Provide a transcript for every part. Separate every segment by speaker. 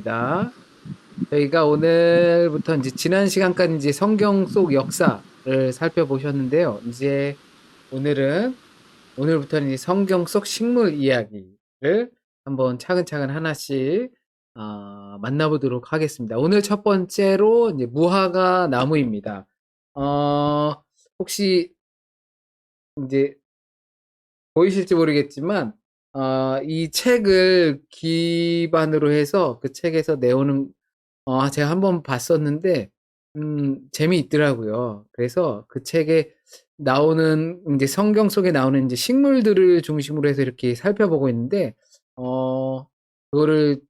Speaker 1: 반갑습니다. 저희가 오늘부터 이제 지난 시간까지 이제 성경 속 역사를 살펴보셨는데요. 이제 오늘은 오늘부터는 이제 성경 속 식물 이야기를 한번 차근차근 하나씩 만나보도록 하겠습니다. 오늘 첫 번째로 이제 무화과 나무입니다. 어, 혹시 이제 보이실지 모르겠지만 이 책을 기반으로 해서 그 책에서 내오는 제가 한번 봤었는데 재미있더라고요. 그래서 그 책에 나오는 이제 성경 속에 나오는 이제 식물들을 중심으로 해서 이렇게 살펴보고 있는데 그거를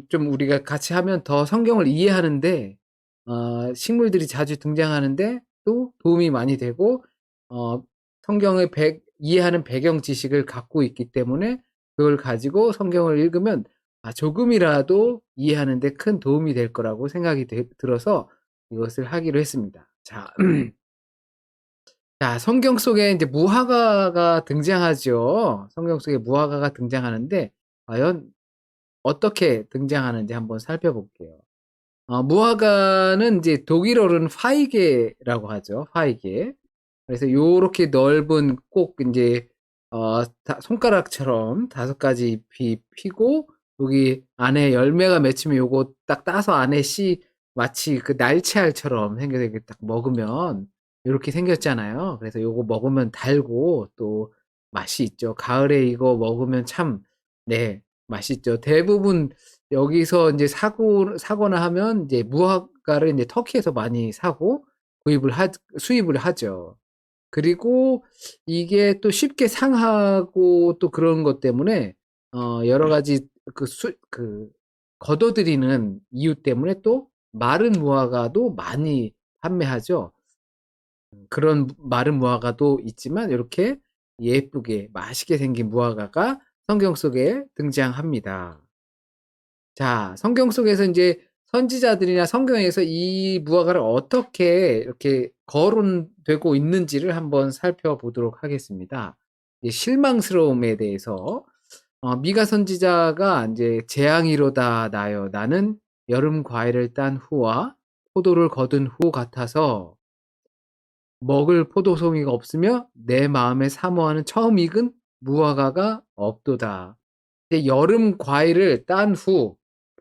Speaker 1: 좀 우리가 같이 하면 더 성경을 이해하는데 식물들이 자주 등장하는데 또 도움이 많이 되고 어 성경의 이해하는 배경 지식을 갖고 있기 때문에 그걸 가지고 성경을 읽으면 조금이라도 이해하는 데 큰 도움이 될 거라고 생각이 들어서 이것을 하기로 했습니다. 자, 자, 성경 속에 이제 무화과가 등장하죠. 성경 속에 무화과가 등장하는데 과연 어떻게 등장하는지 한번 살펴볼게요. 무화과는 이제 독일어로는 파이게라고 하죠. 파이게. 그래서 요렇게 넓은 꼭 이제 손가락처럼 5가지 잎이 피고 여기 안에 열매가 맺히면 요거 딱 따서 안에 씨 마치 그 날치알처럼 생겨서 이렇게 딱 먹으면 요렇게 생겼잖아요. 그래서 요거 먹으면 달고 또 맛이 있죠. 가을에 이거 먹으면 참 네, 맛있죠. 대부분 여기서 이제 사거나 하면 이제 무화과를 이제 터키에서 많이 사고 수입을 하죠. 그리고 이게 또 쉽게 상하고 또 그런 것 때문에 여러 가지 그 거둬들이는 이유 때문에 또 마른 무화과도 많이 판매하죠. 그런 마른 무화과도 있지만 이렇게 예쁘게 맛있게 생긴 무화과가 성경 속에 등장합니다. 자, 성경 속에서 이제 선지자들이나 성경에서 이 무화과를 어떻게 이렇게 거론되고 있는지를 한번 살펴보도록 하겠습니다. 이 실망스러움에 대해서 미가 선지자가 이제 재앙이로다 나여 나는 여름 과일을 딴 후와 포도를 거둔 후 같아서 먹을 포도송이가 없으며 내 마음에 사모하는 처음 익은 무화과가 없도다. 이제 여름 과일을 딴 후,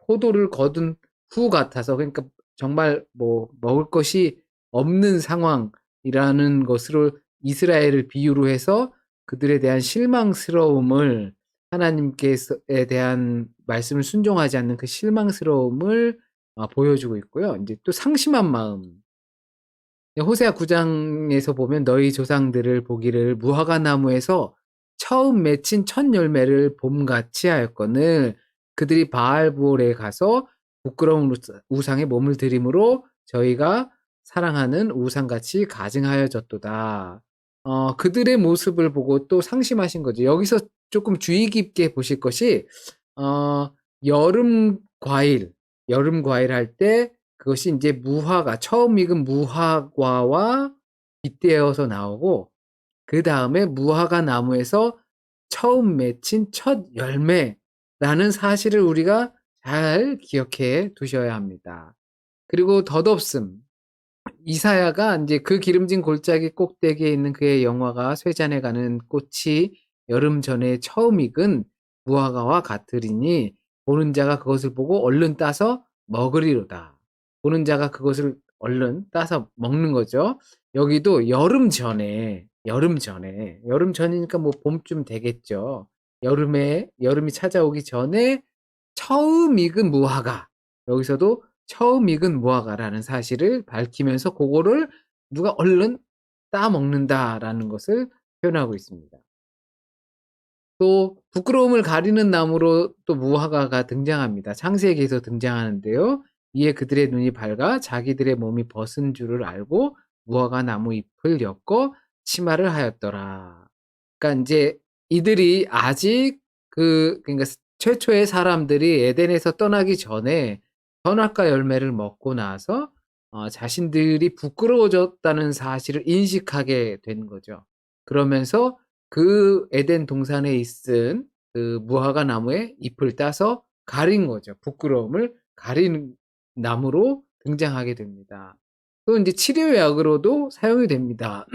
Speaker 1: 포도를 거둔 후 같아서, 그러니까 정말 뭐 먹을 것이 없는 상황이라는 것으로 이스라엘을 비유로 해서 그들에 대한 실망스러움을 하나님께서에 대한 말씀을 순종하지 않는 그 실망스러움을 보여주고 있고요. 이제 또 상심한 마음. 호세아 9장에서 보면 너희 조상들을 보기를 무화과 나무에서 처음 맺힌 첫 열매를 봄같이 하였거늘 그들이 바알볼에 가서 부끄러운 우상에 몸을 들임으로 저희가 사랑하는 우상같이 가증하여졌도다. 그들의 모습을 보고 또 상심하신 거죠. 여기서 조금 주의 깊게 보실 것이 어, 여름 여름 과일 할 때 그것이 이제 무화과, 처음 익은 무화과와 빗대어서 나오고 그 다음에 무화과 나무에서 처음 맺힌 첫 열매라는 사실을 우리가 잘 기억해 두셔야 합니다. 그리고 덧없음. 이사야가 이제 그 기름진 골짜기 꼭대기에 있는 그의 영화가 쇠잔에 가는 꽃이 여름 전에 처음 익은 무화과와 같으리니 보는 자가 그것을 보고 얼른 따서 먹으리로다. 보는 자가 그것을 얼른 따서 먹는 거죠. 여기도 여름 전이니까 뭐 봄쯤 되겠죠. 여름이 찾아오기 전에 처음 익은 무화과. 여기서도 처음 익은 무화과라는 사실을 밝히면서 그거를 누가 얼른 따먹는다라는 것을 표현하고 있습니다. 또 부끄러움을 가리는 나무로 또 무화과가 등장합니다. 창세기에서 등장하는데요. 이에 그들의 눈이 밝아 자기들의 몸이 벗은 줄을 알고 무화과 나무 잎을 엮어 치마를 하였더라. 그러니까 이제 이들이 아직 그러니까 최초의 사람들이 에덴에서 떠나기 전에 선악과 열매를 먹고 나서 자신들이 부끄러워졌다는 사실을 인식하게 된 거죠. 그러면서 그 에덴 동산에 있은 그 무화과 나무의 잎을 따서 가린 거죠. 부끄러움을 가리는 나무로 등장하게 됩니다. 또 이제 치료약으로도 사용이 됩니다.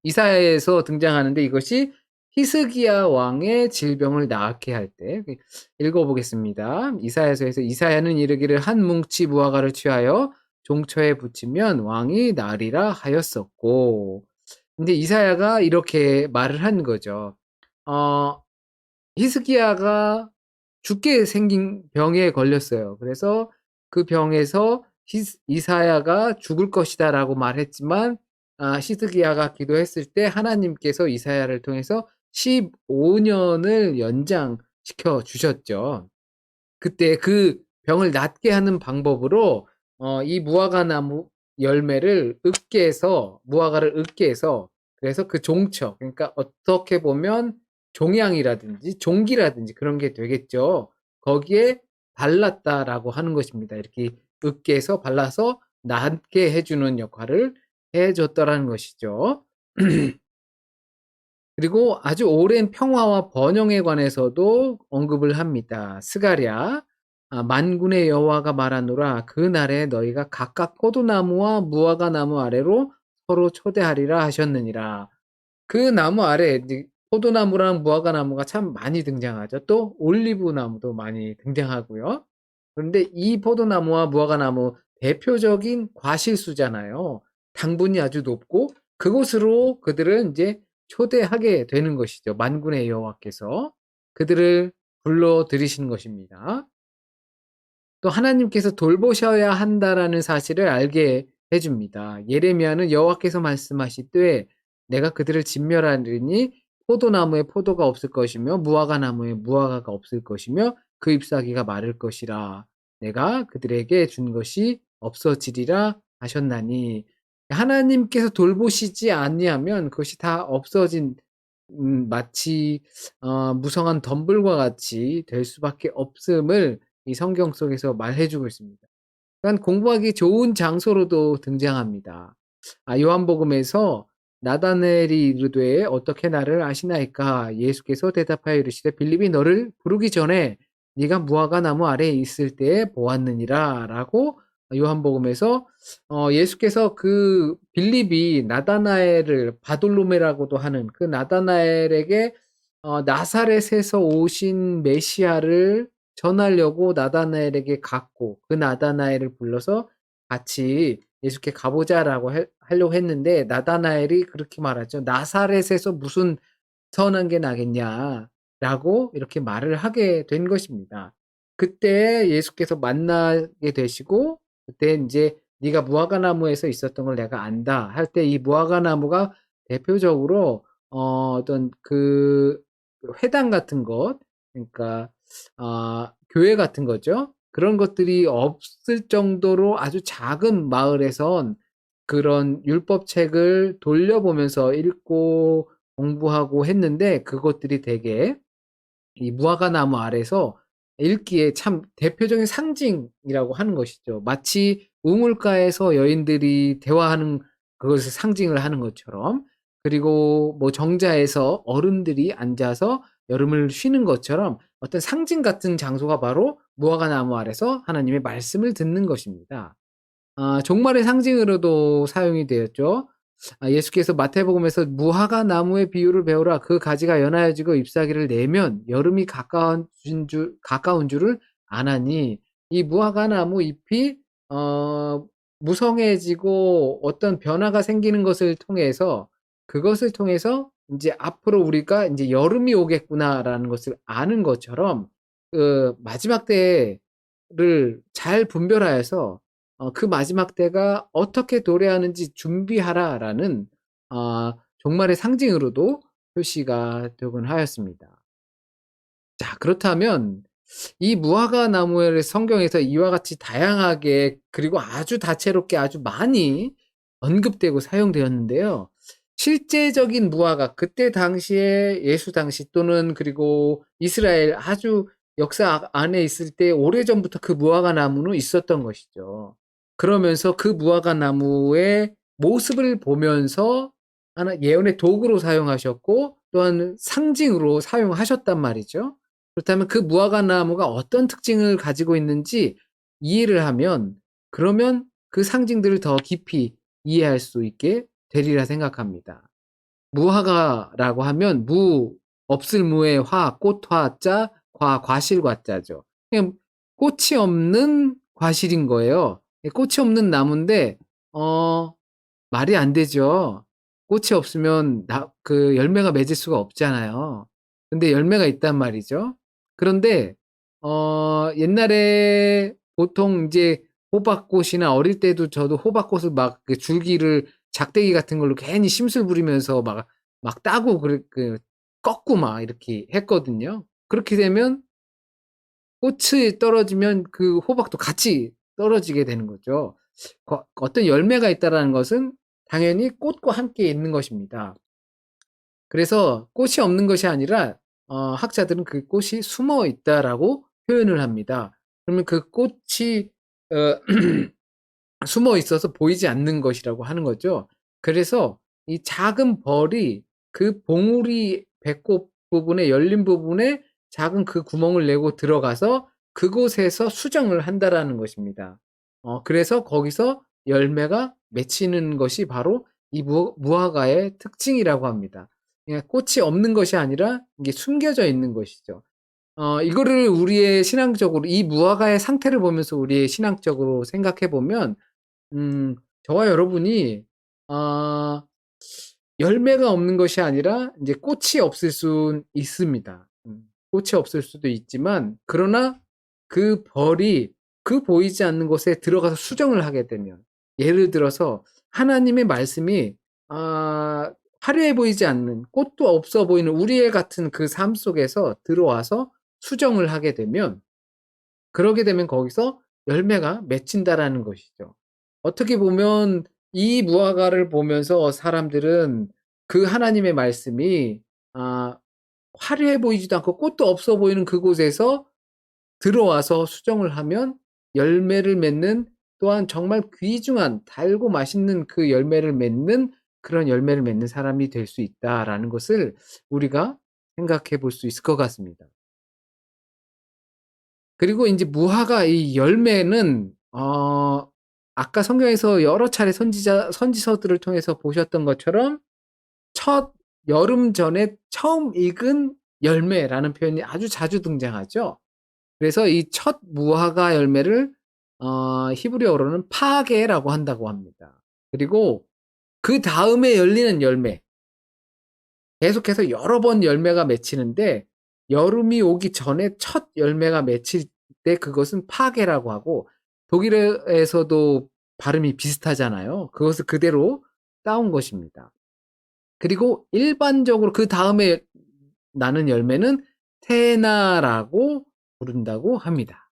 Speaker 1: 이사야에서 등장하는데 이것이 히스기야 왕의 질병을 낫게 할 때 읽어보겠습니다. 이사야서에서 이사야는 이르기를 한 뭉치 무화과를 취하여 종처에 붙이면 왕이 나으리라 하였었고 근데 이사야가 이렇게 말을 한 거죠. 어 히스기야가 죽게 생긴 병에 걸렸어요. 그래서 그 병에서 이사야가 죽을 것이다라고 말했지만 히스기야가 기도했을 때 하나님께서 이사야를 통해서 15년을 연장시켜 주셨죠. 그때 그 병을 낫게 하는 방법으로 이 무화과 나무 열매를 으깨서 무화과를 으깨서 그래서 그 종처 그러니까 어떻게 보면 종양이라든지 종기라든지 그런 게 되겠죠. 거기에 발랐다라고 하는 것입니다. 이렇게 으깨서 발라서 낫게 해 주는 역할을 해 줬더라는 것이죠. 그리고 아주 오랜 평화와 번영에 관해서도 언급을 합니다. 스가랴 만군의 여호와가 말하노라 그날에 너희가 각각 포도나무와 무화과 나무 아래로 서로 초대하리라 하셨느니라. 그 나무 아래 이제 포도나무랑 무화과 나무가 참 많이 등장하죠. 또 올리브 나무도 많이 등장하고요. 그런데 이 포도나무와 무화과 나무 대표적인 과실수잖아요. 당분이 아주 높고 그곳으로 그들을 인제 초대하게 되는 것이죠. 만군의 여호와께서 그들을 불러 들이시는 것입니다. 또 하나님께서 돌보셔야 한다라는 사실을 알게 해 줍니다. 예레미야는 여호와께서 말씀하시되 내가 그들을 진멸하리니 포도나무에 포도가 없을 것이며 무화과 나무에 무화과가 없을 것이며 그 잎사귀가 마를 것이라. 내가 그들에게 준 것이 없어지리라 하셨나니 하나님께서 돌보시지 아니하면 그것이 다 없어진 마치 무성한 덤불과 같이 될 수밖에 없음을 이 성경 속에서 말해 주고 있습니다. 그러니까 공부하기 좋은 장소로도 등장합니다. 요한복음에서 나다나엘이 이르되 어떻게 나를 아시나이까 예수께서 대답하여 이르시되 빌립이 너를 부르기 전에 네가 무화과 나무 아래에 있을 때에 보았느니라라고 요한복음에서 예수께서 그 빌립이 나다나엘을 바돌로메라고도 하는 그 나다나엘에게 나사렛에서 오신 메시아를 전하려고 나다나엘에게 갔고 그 나다나엘을 불러서 같이 예수께 가보자라고 하려고 했는데 나다나엘이 그렇게 말하죠. 나사렛에서 무슨 선한 게 나겠냐라고 이렇게 말을 하게 된 것입니다. 그때 예수께서 만나게 되시고 그때 인제 네가 무화과 나무에서 있었던 걸 내가 안다 할 때 이 무화과 나무가 대표적으로 어떤 그 회당 같은 것 그러니까 교회 같은 거죠. 그런 것들이 없을 정도로 아주 작은 마을에선 그런 율법책을 돌려보면서 읽고 공부하고 했는데 그것들이 되게 이 무화과 나무 아래서 읽기에 참 대표적인 상징이라고 하는 것이죠. 마치 우물가에서 여인들이 대화하는 그것을 상징을 하는 것처럼 그리고 뭐 정자에서 어른들이 앉아서 여름을 쉬는 것처럼 어떤 상징 같은 장소가 바로 무화과 나무 아래서 하나님의 말씀을 듣는 것입니다. 종말의 상징으로도 사용이 되었죠. 예수께서 마태복음에서 무화과 나무의 비유를 배우라. 그 가지가 연하여지고 잎사귀를 내면 여름이 가까운 줄을 아나니 이 무화과 나무 잎이 어 무성해지고 어떤 변화가 생기는 것을 통해서 그것을 통해서 인제 '앞으로 우리가 인제 여름이 오겠구나.'라는 것을 아는 것처럼 그 마지막 때를 잘 분별하여서 그 마지막 때가 어떻게 도래하는지 준비하라라는 종말의 상징으로도 표시가 되곤 하였습니다. 자 그렇다면 이 무화과 나무를 성경에서 이와 같이 다양하게 그리고 아주 다채롭게 아주 많이 언급되고 사용되었는데요. 실제적인 무화과 그때 당시에 예수 당시 또는 그리고 이스라엘 아주 역사 안에 있을 때 오래전부터 그 무화과 나무는 있었던 것이죠. 그러면서 그 무화과 나무의 모습을 보면서 하나 예언의 도구로 사용하셨고 또한 상징으로 사용하셨단 말이죠. 그렇다면 그 무화과 나무가 어떤 특징을 가지고 있는지 이해를 하면 그러면 그 상징들을 더 깊이 이해할 수 있게 되리라 생각합니다. 무화과라고 하면 없을 무의 화, 꽃화자, 과실과자죠. 그냥 꽃이 없는 과실인 거예요. 꽃이 없는 나무인데 어 말이 안 되죠. 꽃이 없으면 그 열매가 맺을 수가 없잖아요. 근데 열매가 있단 말이죠. 그런데 옛날에 보통 이제 호박꽃이나 어릴 때도 저도 호박꽃을 막 그 줄기를 작대기 같은 걸로 괜히 심술 부리면서 막 따고 꺾고 막 이렇게 했거든요. 그렇게 되면 꽃이 떨어지면 그 호박도 같이 떨어지게 되는 거죠. 어떤 열매가 있다라는 것은 당연히 꽃과 함께 있는 것입니다. 그래서 꽃이 없는 것이 아니라 학자들은 그 꽃이 숨어 있다라고 표현을 합니다. 그러면 그 꽃이 어 숨어 있어서 보이지 않는 것이라고 하는 거죠. 그래서 이 작은 벌이 그 봉우리 배꼽 부분에 열린 부분에 작은 그 구멍을 내고 들어가서 그곳에서 수정을 한다라는 것입니다. 그래서 거기서 열매가 맺히는 것이 바로 이 무화과의 특징이라고 합니다. 그냥 꽃이 없는 것이 아니라 이게 숨겨져 있는 것이죠. 이거를 우리의 신앙적으로 이 무화과의 상태를 보면서 우리의 신앙적으로 생각해 보면 저와 여러분이 아 열매가 없는 것이 아니라 인제 꽃이 없을 순 있습니다. 꽃이 없을 수도 있지만 그러나 그 벌이 그 보이지 않는 곳에 들어가서 수정을 하게 되면 예를 들어서 하나님의 말씀이 화려해 보이지 않는 꽃도 없어 보이는 우리의 같은 그 삶 속에서 들어와서 수정을 하게 되면 그러게 되면 거기서 열매가 맺힌다라는 것이죠. 어떻게 보면 이 무화과를 보면서 사람들은 그 하나님의 말씀이 아 화려해 보이지도 않고 꽃도 없어 보이는 그곳에서 들어와서 수정을 하면 열매를 맺는 또한 정말 귀중한 달고 맛있는 그 열매를 맺는 그런 열매를 맺는 사람이 될 수 있다라는 것을 우리가 생각해 볼 수 있을 것 같습니다. 그리고 인제 무화과 이 열매는 아까 성경에서 여러 차례 선지서들을 통해서 보셨던 것처럼 첫 여름 전에 처음 익은 열매라는 표현이 아주 자주 등장하죠. 그래서 이 첫 무화과 열매를 히브리어로는 파게라고 한다고 합니다. 그리고 그다음에 열리는 열매 계속해서 여러 번 열매가 맺히는데 여름이 오기 전에 첫 열매가 맺힐 때 그것은 파게라고 하고 독일어에서도 발음이 비슷하잖아요. 그것을 그대로 따온 것입니다. 그리고 일반적으로 그다음에 나는 열매는 테나라고 부른다고 합니다.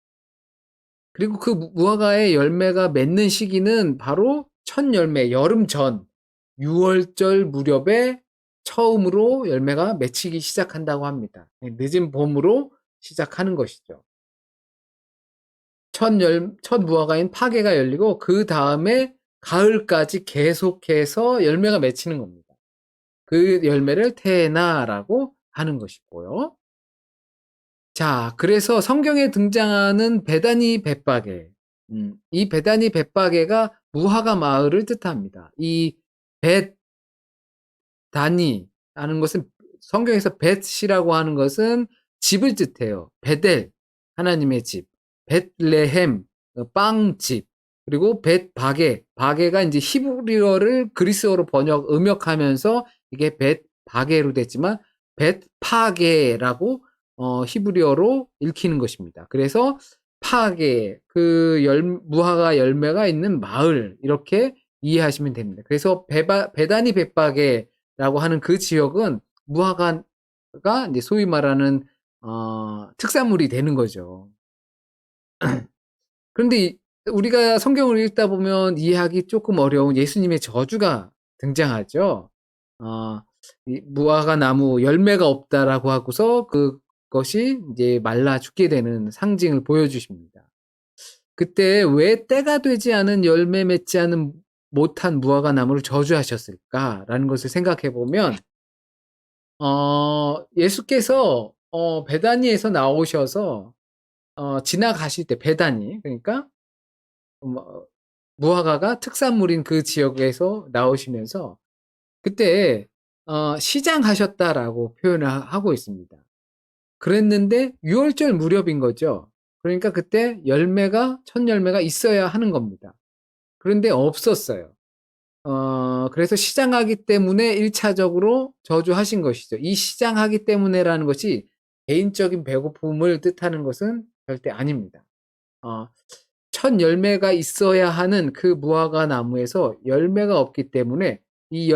Speaker 1: 그리고 그 무화과의 열매가 맺는 시기는 바로 첫 열매 여름 전 6 월절 무렵에 처음으로 열매가 맺히기 시작한다고 합니다. 늦은 봄으로 시작하는 것이죠. 첫 무화과인 파게가 열리고 그다음에 가을까지 계속해서 열매가 맺히는 겁니다. 그 열매를 테나라고 하는 것이고요. 자, 그래서 성경에 등장하는 베다니 벳바게. 이 베다니 벳바게가 무화과 마을을 뜻합니다. 이 벳다니라는 것은 성경에서 벳이라고 하는 것은 집을 뜻해요. 베델, 하나님의 집. 벳레헴, 빵집. 그리고 벳바게, 바게가 이제 히브리어를 그리스어로 음역하면서 이게 벳바게로 됐지만 벳파게라고 히브리어로 읽히는 것입니다. 그래서 파게, 무화과 열매가 있는 마을 이렇게 이해하시면 됩니다. 그래서 베다니 벳바게라고 하는 그 지역은 무화과가 이제 소위 말하는 특산물이 되는 거죠. 그런데 우리가 성경을 읽다 보면 이해하기 조금 어려운 예수님의 저주가 등장하죠. 어 이 "무화과 나무 열매가 없다."라고 하고서 그것이 이제 말라 죽게 되는 상징을 보여주십니다. 그때 왜 때가 되지 않은 열매 맺지 않은 못한 무화과 나무를 저주하셨을까라는 것을 생각해 보면 예수께서 베다니에서 나오셔서 지나가실 때 베다니 그러니까 뭐 무화과가 특산물인 그 지역에서 나오시면서 그때 시장하셨다라고 표현을 하고 있습니다. 그랬는데 유월절 무렵인 거죠. 그러니까 그때 첫 열매가 있어야 하는 겁니다. 그런데 없었어요. 그래서 시장하기 때문에 1차적으로 저주하신 것이죠. 이 시장하기 때문에라는 것이 개인적인 배고픔을 뜻하는 것은 절대 아닙니다. 어, 첫 열매가 있어야 하는 그 무화과 나무에서 열매가 없기 때문에 이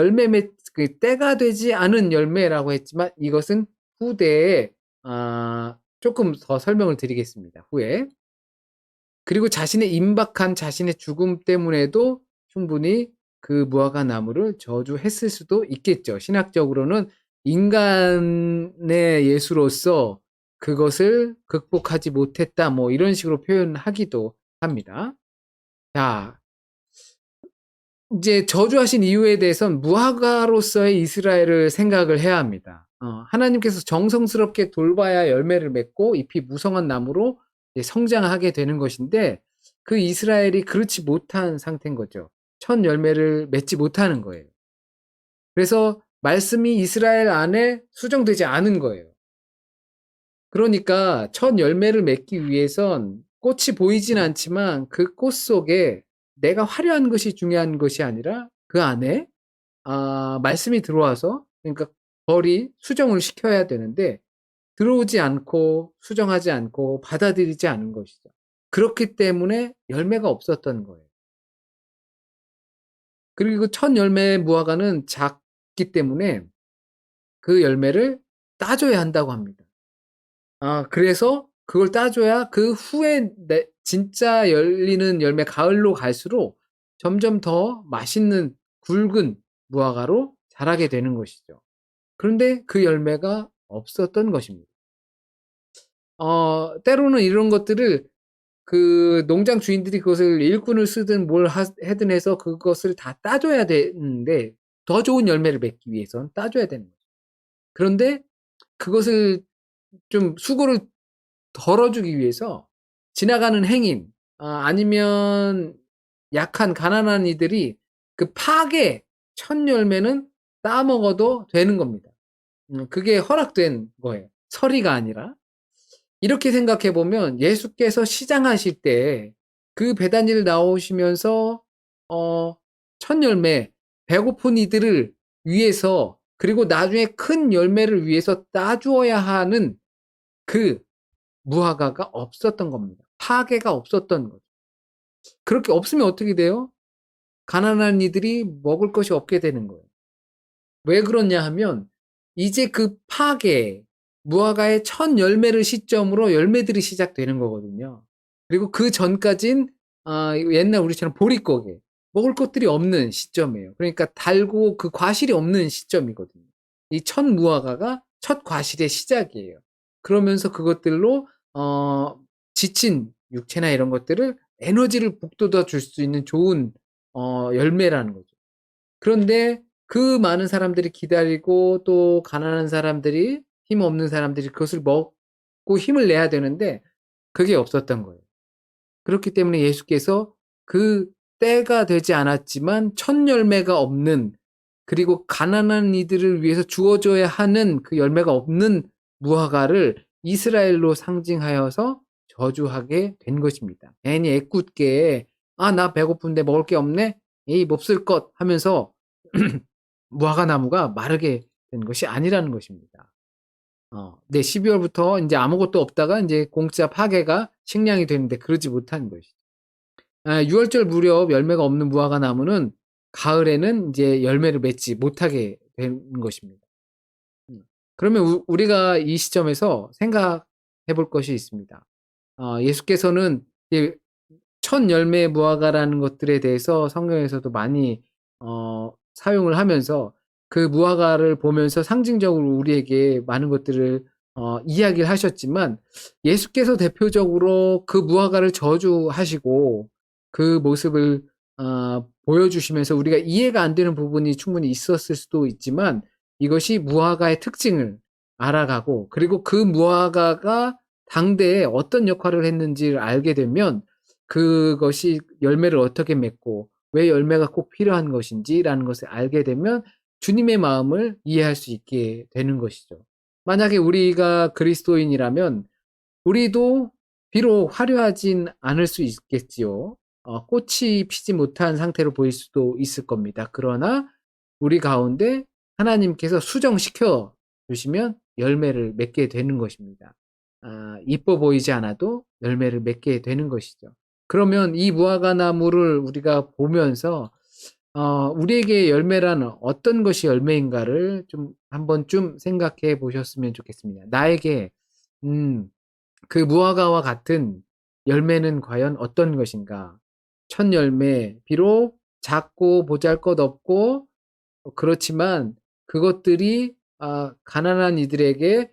Speaker 1: 그 때가 되지 않은 열매라고 했지만 이것은 후대에 조금 더 설명을 드리겠습니다. 후에. 그리고 자신의 임박한 자신의 죽음 때문에도 충분히 그 무화과 나무를 저주했을 수도 있겠죠. 신학적으로는 인간의 예수로서 그것을 극복하지 못했다 뭐 이런 식으로 표현하기도 합니다. 자, 이제 저주하신 이유에 대해선 무화과로서의 이스라엘을 생각을 해야 합니다. 하나님께서 정성스럽게 돌봐야 열매를 맺고 잎이 무성한 나무로 이제 성장하게 되는 것인데 그 이스라엘이 그렇지 못한 상태인 거죠. 첫 열매를 맺지 못하는 거예요. 그래서 말씀이 이스라엘 안에 수정되지 않은 거예요. 그러니까 첫 열매를 맺기 위해선 꽃이 보이진 않지만 그 꽃 속에 내가 화려한 것이 중요한 것이 아니라 그 안에 말씀이 들어와서 그러니까 벌이 수정을 시켜야 되는데 들어오지 않고 수정하지 않고 받아들이지 않은 것이죠. 그렇기 때문에 열매가 없었던 거예요. 그리고 첫 열매의 무화과는 작기 때문에 그 열매를 따줘야 한다고 합니다. 그래서 그걸 따줘야 그 후에 진짜 열리는 열매 가을로 갈수록 점점 더 맛있는 굵은 무화과로 자라게 되는 것이죠. 그런데 그 열매가 없었던 것입니다. 때로는 이런 것들을 그 농장 주인들이 그것을 일꾼을 쓰든 뭘 하든 해서 그것을 다 따줘야 되는데 더 좋은 열매를 맺기 위해선 따줘야 되는 거죠. 그런데 그것을 좀 수고를 덜어주기 위해서 지나가는 행인 아니면 약한 가난한 이들이 그 파게 첫 열매는 따먹어도 되는 겁니다. 그게 허락된 거예요. 서리가 아니라. 이렇게 생각해 보면 예수께서 시장하실 때 그 베다니를 나오시면서 첫 열매 배고픈 이들을 위해서 그리고 나중에 큰 열매를 위해서 따주어야 하는 그 무화과가 없었던 겁니다. 파괴가 없었던 거죠. 그렇게 없으면 어떻게 돼요? 가난한 이들이 먹을 것이 없게 되는 거예요. 왜 그러냐 하면 이제 그 파괴, 무화과의 첫 열매를 시점으로 열매들이 시작되는 거거든요. 그리고 그 전까진 옛날 우리처럼 보릿고개, 먹을 것들이 없는 시점이에요. 그러니까 달고 그 과실이 없는 시점이거든요. 이 첫 무화과가 첫 과실의 시작이에요. 그러면서 그것들로 지친 육체나 이런 것들을 에너지를 북돋아 줄 수 있는 좋은 열매라는 거죠. 그런데 그 많은 사람들이 기다리고 또 가난한 사람들이 힘없는 사람들이 그것을 먹고 힘을 내야 되는데 그게 없었던 거예요. 그렇기 때문에 예수께서 그 때가 되지 않았지만 첫 열매가 없는 그리고 가난한 이들을 위해서 주어져야 하는 그 열매가 없는 무화과를 이스라엘로 상징하여서 저주하게 된 것입니다. 괜히 애꿎게 나 배고픈데 먹을 게 없네. 에이 몹쓸 것 하면서 무화과 나무가 마르게 된 것이 아니라는 것입니다. 네, 12월부터 인제 아무것도 없다가 인제 공짜 파괴가 식량이 되는데 그러지 못한 것이죠. 6월절 무렵 열매가 없는 무화과 나무는 가을에는 인제 열매를 맺지 못하게 되는 것입니다. 그러면 우리가 이 시점에서 생각해 볼 것이 있습니다. 예수께서는 이제 첫 열매 무화과라는 것들에 대해서 성경에서도 많이 사용을 하면서 그 무화과를 보면서 상징적으로 우리에게 많은 것들을 이야기를 하셨지만 예수께서 대표적으로 그 무화과를 저주하시고 그 모습을 보여주시면서 우리가 이해가 안 되는 부분이 충분히 있었을 수도 있지만 이것이 무화과의 특징을 알아가고 그리고 그 무화과가 당대에 어떤 역할을 했는지를 알게 되면 그것이 열매를 어떻게 맺고 왜 열매가 꼭 필요한 것인지라는 것을 알게 되면 주님의 마음을 이해할 수 있게 되는 것이죠. 만약에 우리가 그리스도인이라면 우리도 비록 화려하진 않을 수 있겠지요. 꽃이 피지 못한 상태로 보일 수도 있을 겁니다. 그러나 우리 가운데 하나님께서 수정시켜 주시면 열매를 맺게 되는 것입니다. 이뻐 보이지 않아도 열매를 맺게 되는 것이죠. 그러면 이 무화과 나무를 우리가 보면서 우리에게 열매라는 어떤 것이 열매인가를 좀 한번쯤 생각해 보셨으면 좋겠습니다. 나에게 음 그 무화과와 같은 열매는 과연 어떤 것인가? 첫 열매, 비록 작고 보잘것없고 그렇지만 그것들이 가난한 이들에게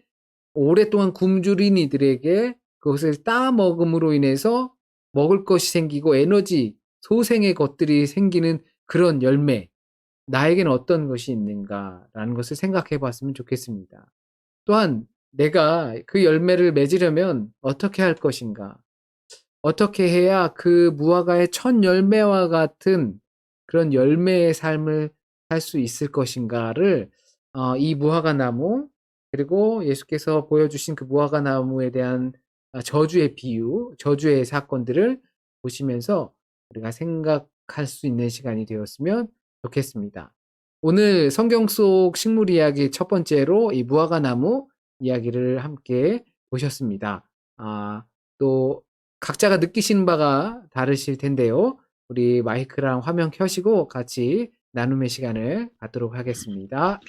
Speaker 1: 오랫동안 굶주린 이들에게 그것을 따 먹음으로 인해서 먹을 것이 생기고 에너지, 소생의 것들이 생기는 그런 열매. 나에게는 어떤 것이 있는가라는 것을 생각해 봤으면 좋겠습니다. 또한 내가 그 열매를 맺으려면 어떻게 할 것인가? 어떻게 해야 그 무화과의 첫 열매와 같은 그런 열매의 삶을 살 수 있을 것인가를 이 무화과 나무 그리고 예수께서 보여주신 그 무화과 나무에 대한 저주의 비유, 저주의 사건들을 보시면서 우리가 생각할 수 있는 시간이 되었으면 좋겠습니다. 오늘 성경 속 식물 이야기 첫 번째로 이 무화과 나무 이야기를 함께 보셨습니다. 또 각자가 느끼시는 바가 다르실 텐데요. 우리 마이크랑 화면 켜시고 같이 나눔의 시간을 갖도록 하겠습니다.